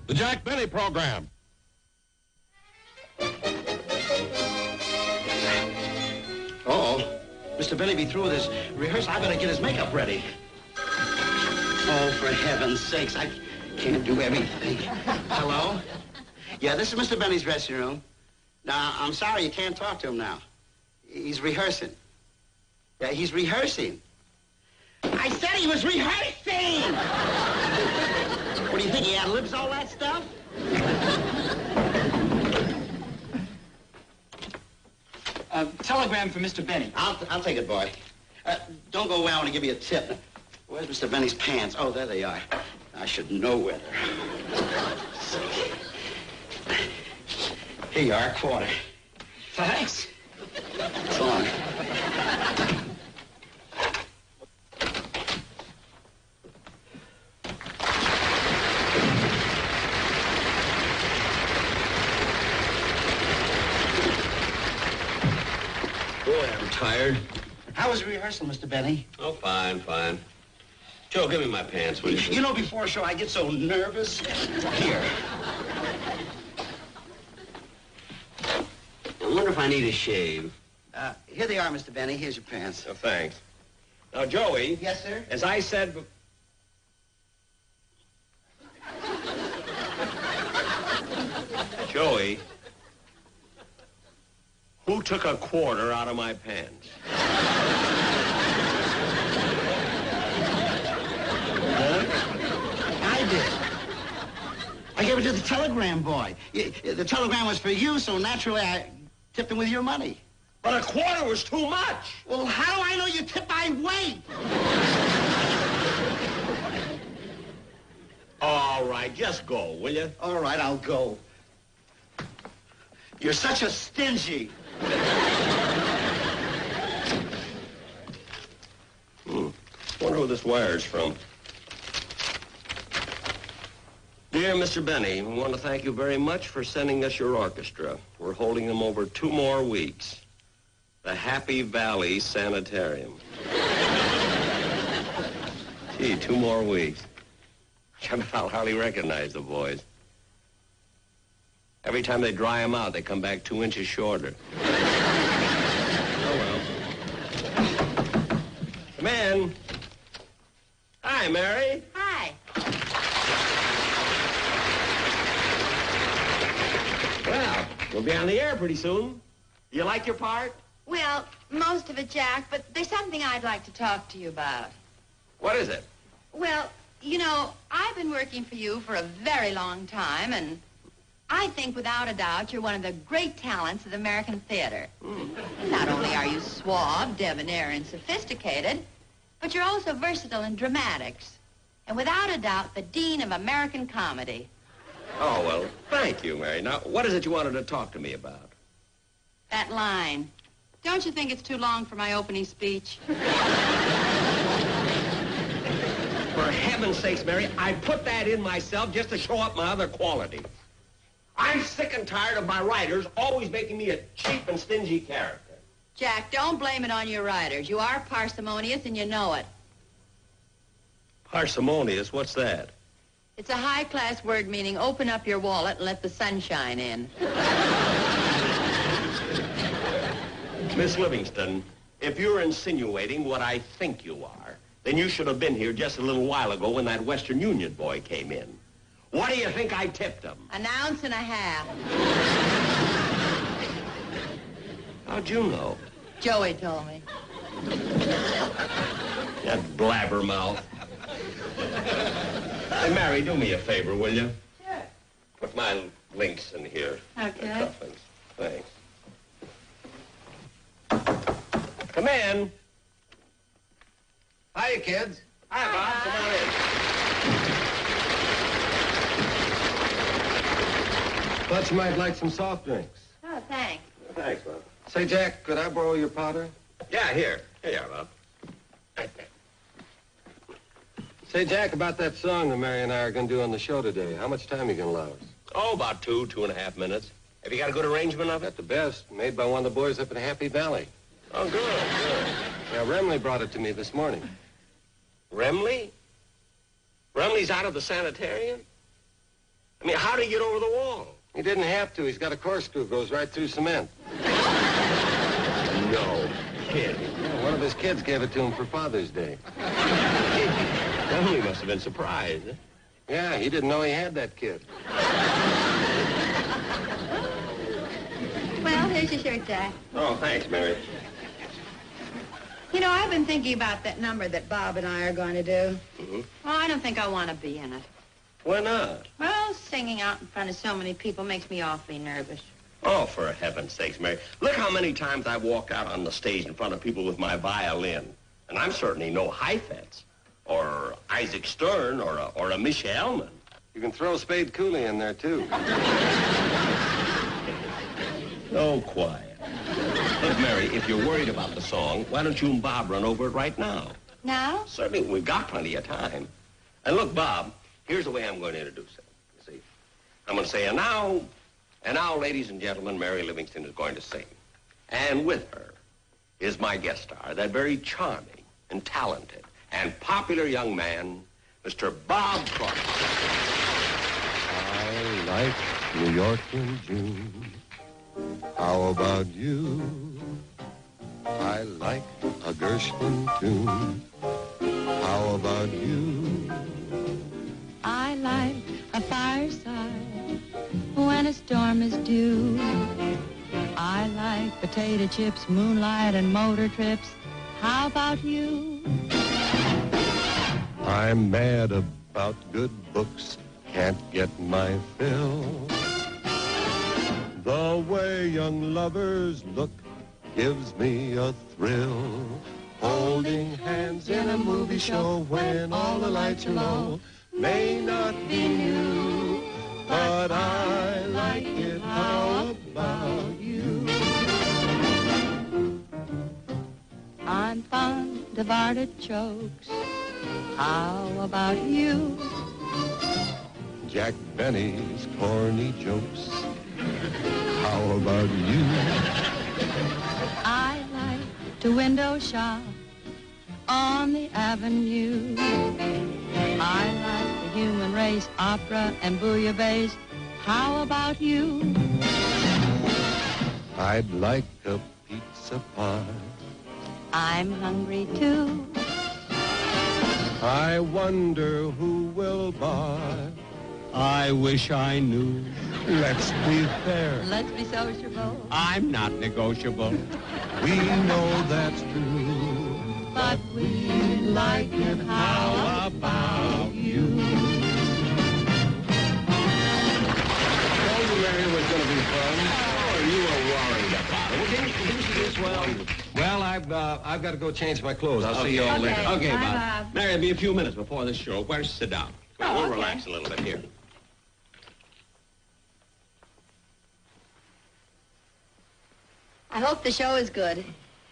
The Jack Benny Program. Uh-oh. Mr. Benny be through with his rehearsal. I better get his makeup ready. Oh, for heaven's sakes, I can't do everything. Hello? Yeah, this is Mr. Benny's dressing room. Now, I'm sorry you can't talk to him now. He's rehearsing. Yeah, he's rehearsing. I said he was rehearsing! What do you think, he ad-libs all that stuff? Telegram for Mr. Benny. I'll take it, boy. Don't go away, I want to give you a tip. Where's Mr. Benny's pants? Oh, there they are. I should know where they're. Here you are, quarter. Thanks. So long. Boy, I'm tired. How was the rehearsal, Mr. Benny? Oh, fine, fine. Joe, give me my pants, will you? You know, before a show, I get so nervous. Here. I wonder if I need a shave. Here they are, Mr. Benny. Here's your pants. Oh, thanks. Now, Joey. Yes, sir? As I said... Joey, who took a quarter out of my pants? I did. I gave it to the telegram boy. The telegram was for you, so naturally I tipped him with your money. But a quarter was too much. Well, how do I know you tip by weight? All right, just go, will you? All right, I'll go. You're such a stingy. Wonder who this wire's from. Dear Mr. Benny, we want to thank you very much for sending us your orchestra. We're holding them over 2 more weeks. The Happy Valley Sanitarium. Gee, 2 more weeks. I'll hardly recognize the boys. Every time they dry them out, they come back 2 inches shorter. Oh, well. Come in. Hi, Mary. Hi. Well, we'll be on the air pretty soon. Do you like your part? Well, most of it, Jack, but there's something I'd like to talk to you about. What is it? Well, you know, I've been working for you for a very long time, and I think without a doubt you're one of the great talents of the American theater. Not only are you suave, debonair, and sophisticated, but you're also versatile in dramatics. And without a doubt, the dean of American comedy. Oh, well, thank you, Mary. Now, what is it you wanted to talk to me about? That line. Don't you think it's too long for my opening speech? For heaven's sakes, Mary, I put that in myself just to show up my other qualities. I'm sick and tired of my writers always making me a cheap and stingy character. Jack, don't blame it on your writers. You are parsimonious and you know it. Parsimonious? What's that? It's a high-class word meaning open up your wallet and let the sunshine in. Miss Livingstone, if you're insinuating what I think you are, then you should have been here just a little while ago when that Western Union boy came in. What do you think I tipped him? An ounce and a half. How'd you know? Joey told me. That blabbermouth. Hey, Mary, do me a favor, will you? Sure. Put my links in here. Okay. The cufflinks. Thanks. Come in. Hiya, kids. Hi, Bob. Come on in. Thought you might like some soft drinks. Oh, thanks. Thanks, Bob. Say, Jack, could I borrow your powder? Yeah, here. Here you are, Bob. Say, Jack, about that song that Mary and I are going to do on the show today, how much time are you going to allow us? Oh, about 2.5 minutes. Have you got a good arrangement of it? At the best, made by one of the boys up in Happy Valley. Oh, good, good. Yeah, Remley brought it to me this morning. Remley? Remley's out of the sanitarium? I mean, how did he get over the wall? He didn't have to. He's got a corkscrew, goes right through cement. No kidding. Yeah, one of his kids gave it to him for Father's Day. Well, he must have been surprised, eh? Yeah, he didn't know he had that kid. Well, here's your shirt, Jack. Oh, thanks, Mary. You know, I've been thinking about that number that Bob and I are going to do. Mm-hmm. Well, I don't think I want to be in it. Why not? Well, singing out in front of so many people makes me awfully nervous. Oh, for heaven's sakes, Mary. Look how many times I've walked out on the stage in front of people with my violin. And I'm certainly no Heifetz, or Isaac Stern, or a Misha Elman. You can throw Spade Cooley in there, too. Oh, quiet. Look, Mary, if you're worried about the song, why don't you and Bob run over it right now? Now? Certainly, we've got plenty of time. And look, Bob, here's the way I'm going to introduce it. You see, I'm going to say, and now, ladies and gentlemen, Mary Livingstone is going to sing. And with her is my guest star, that very charming and talented and popular young man, Mr. Bob Clark. I like New York in June. How about you? I like a Gershwin tune. How about you? I like a fireside when a storm is due. I like potato chips, moonlight, and motor trips. How about you? I'm mad about good books, can't get my fill. The way young lovers look gives me a thrill. Holding hands in a movie show when all the lights are low may not be new, but I like it. How about you? I'm fond of artichokes. How about you? Jack Benny's corny jokes. How about you? I like to window shop on the avenue. I like the human race, opera, and bouillabaisse. How about you? I'd like a pizza pie. I'm hungry too. I wonder who will buy. I wish I knew. Let's be fair. Let's be sociable. I'm not negotiable. We know that's true. But we like it. How about you? Told you Mary was going to be fun. Oh, you were worried about it. Well, didn't you do well? Well, I've got to go change my clothes. I'll see you all later. Okay, Bye, Bob. Bob. Mary, it'll be a few minutes before the show. Why don't you sit down? Oh, We'll okay. relax a little bit here. I hope the show is good.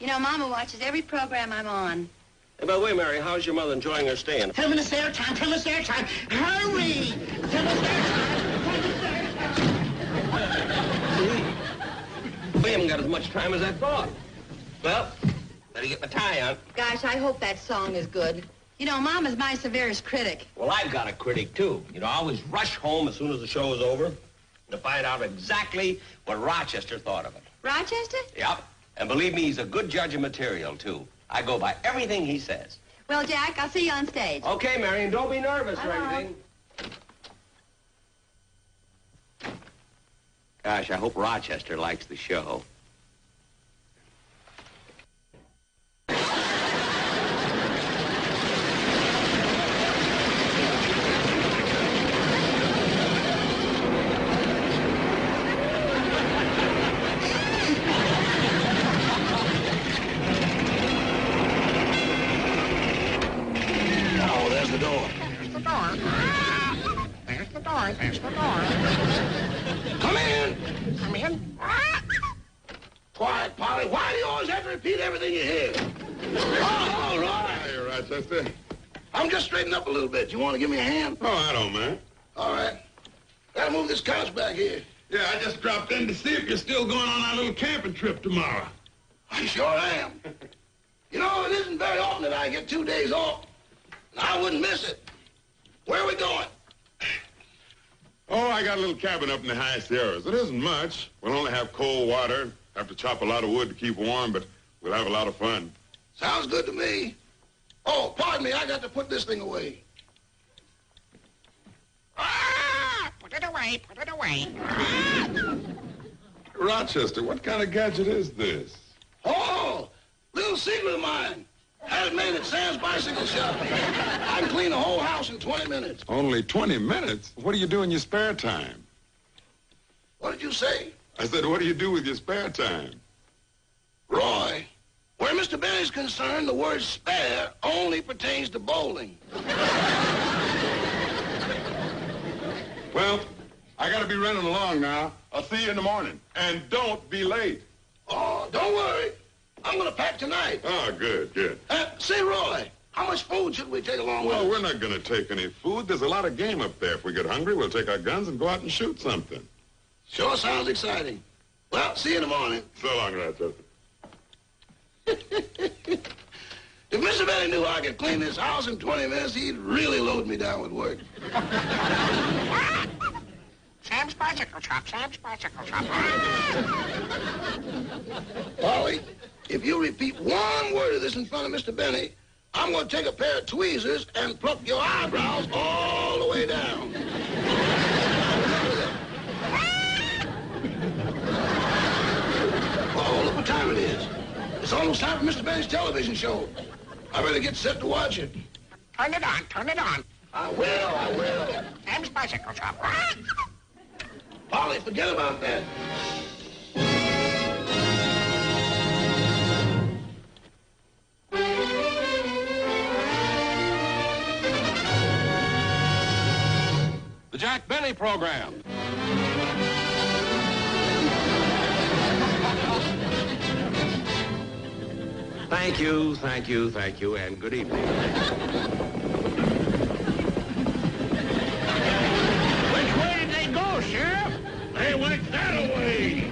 You know, Mama watches every program I'm on. Hey, by the way, Mary, how's your mother enjoying her stay in? Tell him it's their time. Tell him it's their time. Hurry! Tell him it's their time. Tell him it's their time. We haven't got as much time as I thought. Well, better get my tie on. Gosh, I hope that song is good. You know, Mama's my severest critic. Well, I've got a critic, too. You know, I always rush home as soon as the show is over to find out exactly what Rochester thought of it. Rochester? Yep. And believe me, he's a good judge of material, too. I go by everything he says. Well, Jack, I'll see you on stage. Okay, Marion, don't be nervous or I won't. anything. Gosh, I hope Rochester likes the show. Oh, there's the door. There's the door. There's the door. Come in. Come in. Quiet, Polly. Why do you always have to repeat everything you hear? Oh, all right. Hey, Rochester. I'm just straightening up a little bit. You want to give me a hand? Oh, I don't, man. All right. Gotta move this couch back here. Yeah, I just dropped in to see if you're still going on our little camping trip tomorrow. I sure am. You know, it isn't very often that I get 2 days off. And I wouldn't miss it. Where are we going? Oh, I got a little cabin up in the high Sierras. It isn't much. We'll only have cold water, have to chop a lot of wood to keep warm, but we'll have a lot of fun. Sounds good to me. Oh, pardon me, I got to put this thing away. Ah! Put it away, put it away. Ah! Rochester, what kind of gadget is this? Oh, little secret of mine. Had it made at Sam's bicycle shop. I can clean the whole house in 20 minutes. Only 20 minutes? What do you do in your spare time? What did you say? I said, what do you do with your spare time? Roy, where Mr. Benny's concerned, the word spare only pertains to bowling. Well, I gotta be running along now. I'll see you in the morning. And don't be late. Oh, don't worry. I'm going to pack tonight. Oh, good, good. Say, Roy, how much food should we take along with us? Well, we're not gonna take any food. There's a lot of game up there. If we get hungry, we'll take our guns and go out and shoot something. Sure sounds exciting. Well, see you in the morning. So long, Rochester. If Mr. Benny knew I could clean this house in 20 minutes, he'd really load me down with work. Sam's bicycle shop, Sam's bicycle shop. Polly, if you repeat one word of this in front of Mr. Benny, I'm going to take a pair of tweezers and pluck your eyebrows all the way down. Oh, look what time it is. It's almost time for Mr. Benny's television show. I better get set to watch it. Turn it on, turn it on. I will. Sam's bicycle shop. Polly, forget about that. The Jack Benny Program. Thank you, thank you, thank you, and good evening. Which way did they go, Sheriff? They went that away.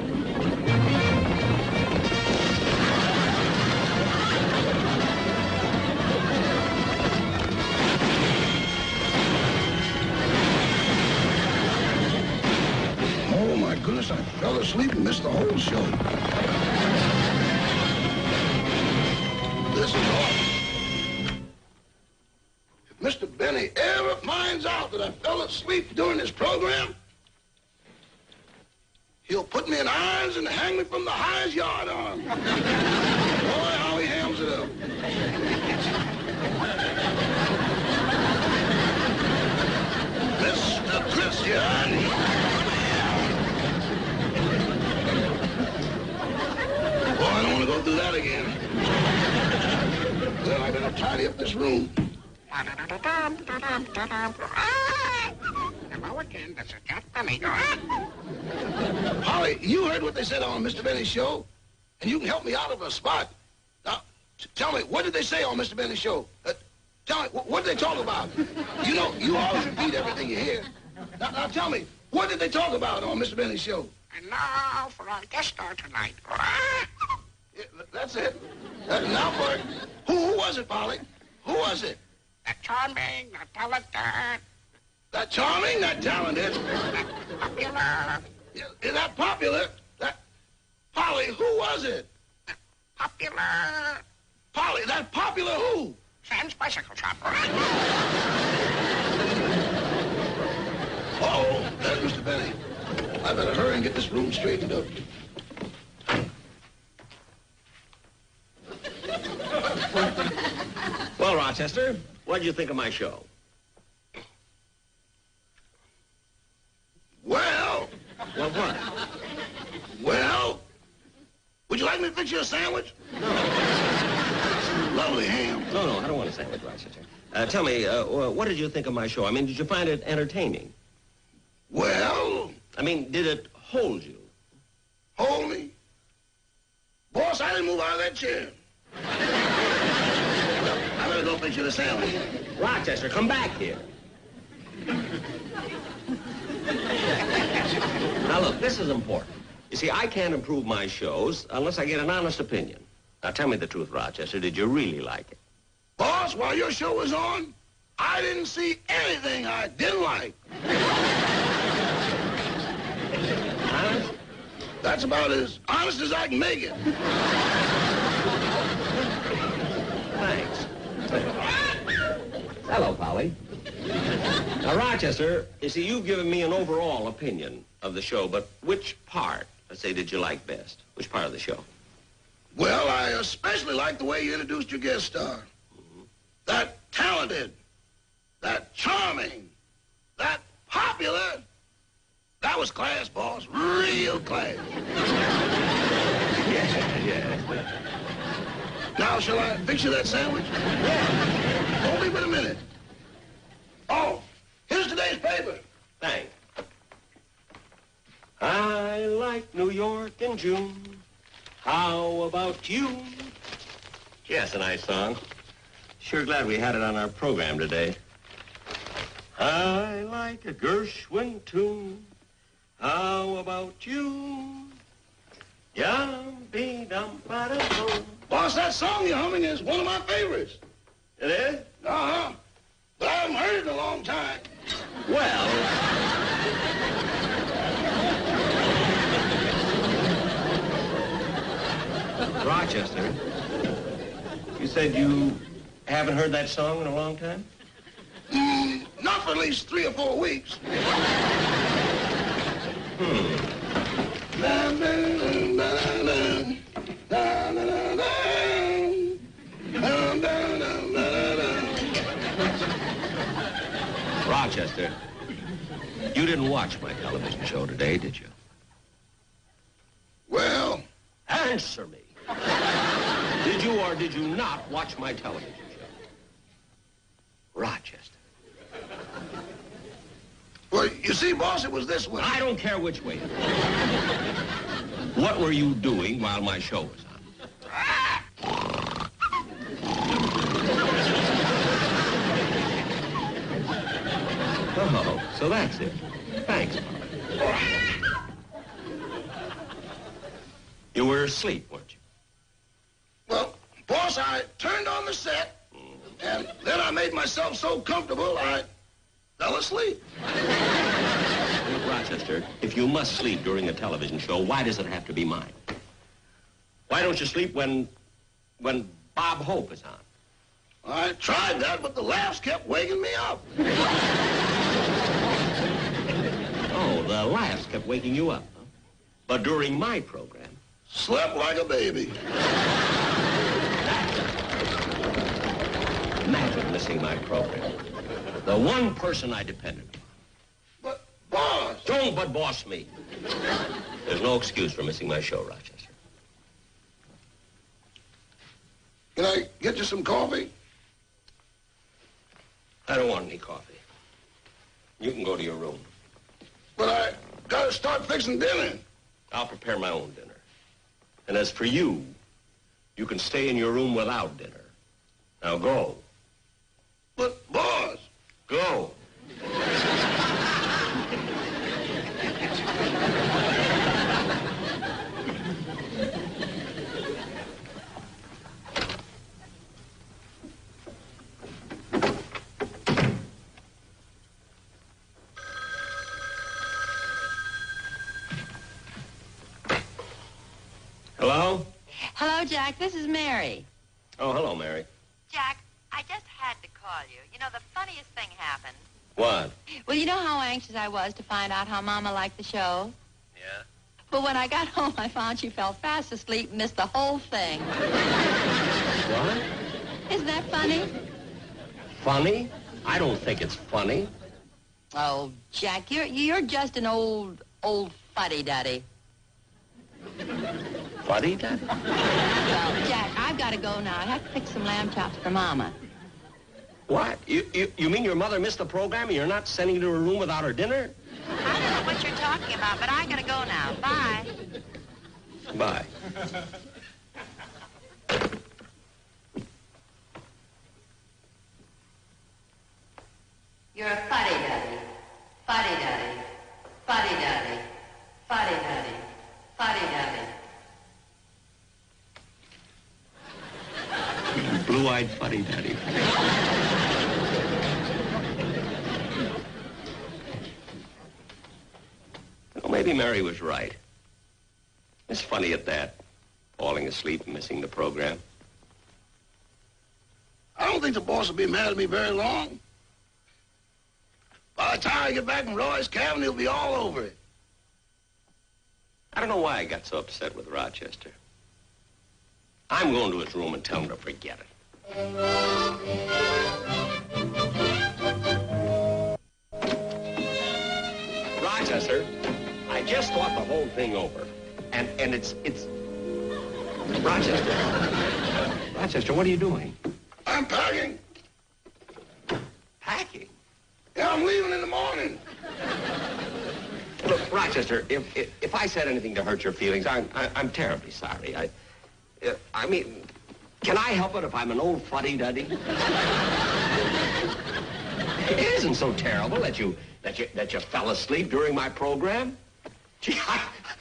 Oh, my goodness, I fell asleep and missed the whole show. This is awful. If Mr. Benny ever finds out that I fell asleep during this program, he'll put me in irons and hang me from the highest yard arm. Boy, how he hams it up. Mr. Christian! Boy, I don't want to go through that again. Well, I better tidy up this room. Hello again, this is Jack Benny. Holly, you heard what they said on Mr. Benny's show, and you can help me out of a spot. Now, tell me, what did they say on Mr. Benny's show? Tell me, what did they talk about? You know, you always repeat everything you hear. Now tell me, what did they talk about on Mr. Benny's show? And now for our guest star tonight. Yeah, that's it. Now for it. Who was it, Polly? Who was it? The charming, the talented, That charming, that talented. popular, Is that popular? That Polly, who was it? popular, Polly, that popular who? Sam's bicycle shop. Uh-oh, there's Mr. Benny. I better hurry and get this room straightened up. Well, Rochester, what did you think of my show? Well, Well, what? well, would you like me to fix you a sandwich? Lovely ham. No, I don't want a sandwich, Rochester. Tell me, what did you think of my show? I mean, did you find it entertaining? Well, I mean, did it hold you? hold me. Boss, I didn't move out of that chair. I better go fix you the sandwich. Rochester, come back here. Now, look, this is important. You see, I can't improve my shows unless I get an honest opinion. Now, tell me the truth, Rochester. Did you really like it? Boss, while your show was on, I didn't see anything I didn't like. That's about as honest as I can make it. Thanks. Hello, Polly. Now, Rochester, you see, you've given me an overall opinion of the show, but which part, let's say, did you like best? Which part of the show? Well, I especially like the way you introduced your guest star. That talented, that charming, that popular. That was class, boss. Real class. Yeah. Now, shall I fix you that sandwich? Yeah. Only but a minute. Oh, here's today's paper. Thanks. I like New York in June. How about you? Yes, a nice song. Sure glad we had it on our program today. I like a Gershwin tune. How about you? Yum-be-dum-ba-da-dum. Boss, that song you're humming is one of my favorites. It is? Uh-huh. But I haven't heard it in a long time. Well... Rochester, you said you haven't heard that song in a long time? Not for at least 3 or 4 weeks. Rochester, you didn't watch my television show today, did you? Well... Answer me. Did you or did you not watch my television show? Rochester. Well, you see, boss, it was this way. I don't care which way. What were you doing while my show was on? Oh, so that's it. Thanks, Pop. You were asleep, weren't you? Well, boss, I turned on the set, and then I made myself so comfortable I fell asleep. Look, Rochester, if you must sleep during a television show, why does it have to be mine? Why don't you sleep when Bob Hope is on? I tried that, but the laughs kept waking me up. Oh, the laughs kept waking you up, huh? But during my program... Slept like a baby. Imagine missing my program. The one person I depended on. But, boss... Don't but boss me. There's no excuse for missing my show, Rochester. Can I get you some coffee? I don't want any coffee. You can go to your room. But I gotta start fixing dinner. I'll prepare my own dinner. And as for you, you can stay in your room without dinner. Now go. But, boss... Go. Hello? Hello, Jack. This is Mary. Oh, hello, Mary. Jack, I just had to call you. You know, the funniest thing happened. What? Well, you know how anxious I was to find out how Mama liked the show? Yeah? But when I got home, I found she fell fast asleep and missed the whole thing. What? Isn't that funny? Funny? I don't think it's funny. Oh, Jack, you're just an old fuddy-duddy. Fuddy-duddy? Well, Jack, I've got to go now. I have to fix some lamb chops for Mama. What? You mean your mother missed the program and you're not sending her to her room without her dinner? I don't know what you're talking about, but I got to go now. Bye. Bye. You're a fuddy-duddy. Fuddy-duddy. Fuddy-duddy. Fuddy-duddy. Fuddy-duddy. Blue-eyed fuddy-duddy. Well, maybe Mary was right. It's funny at that, falling asleep and missing the program. I don't think the boss will be mad at me very long. By the time I get back from Roy's cabin, he'll be all over it. I don't know why I got so upset with Rochester. I'm going to his room and tell him to forget it. Rochester, I just thought the whole thing over. And it's... Rochester, what are you doing? I'm packing. Packing? Yeah, I'm leaving in the morning. Look, Rochester, if I said anything to hurt your feelings, I'm terribly sorry. I mean, can I help it if I'm an old fuddy-duddy? It isn't so terrible that you fell asleep during my program. Gee,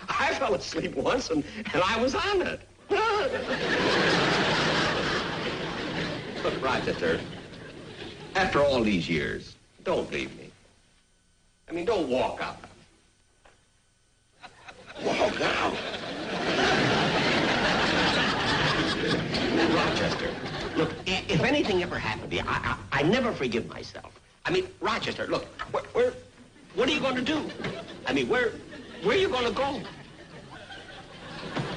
I fell asleep once and I was on it. Look, Rochester, after all these years, don't leave me. I mean, don't walk out. Walk out? Rochester, look, if anything ever happened to you, I never forgive myself. I mean, Rochester, look, what are you going to do? I mean, where are you going to go?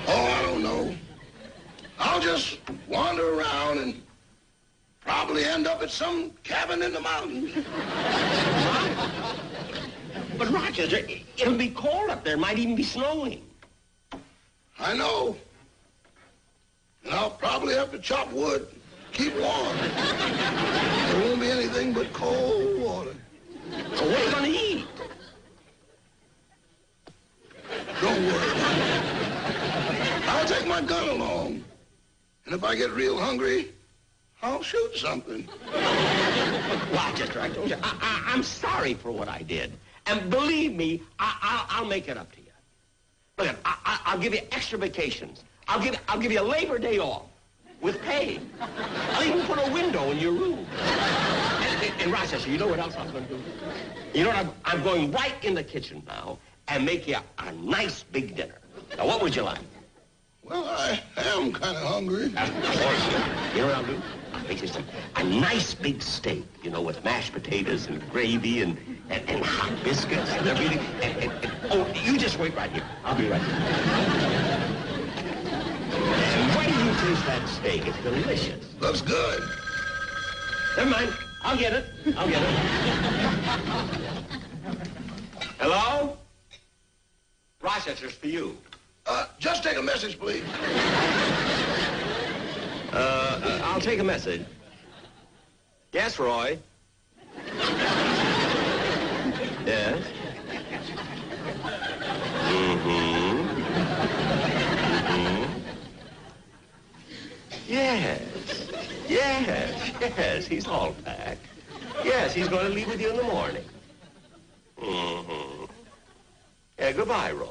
Oh, I don't know. I'll just wander around and probably end up at some cabin in the mountains. But Rochester, it'll be cold up there. It might even be snowing. I know. And I'll probably have to chop wood, keep warm. There won't be anything but cold water. So what are you going to eat? Don't worry about it. I'll take my gun along. And if I get real hungry, I'll shoot something. Rochester, I told you, I'm sorry for what I did. And believe me, I'll make it up to you. Look, I'll give you extra vacations. I'll give you a Labor Day off with pay. I'll even put a window in your room. And Rochester, you know what else I'm going to do? You know what? I'm going right in the kitchen now and make you a nice big dinner. Now, what would you like? Well, I am kind of hungry. Of course. You know what I'll do? I'll make you a nice big steak, you know, with mashed potatoes and gravy and hot biscuits and everything. Oh, you just wait right here. I'll be right here. And when you taste that steak, it's delicious. Looks good. Never mind. I'll get it. Hello? Rochester's for you. Just take a message, please. I'll take a message. Yes, Roy? Yes? Yes, he's all packed. Yes, he's going to leave with you in the morning. Yeah, goodbye, Roy.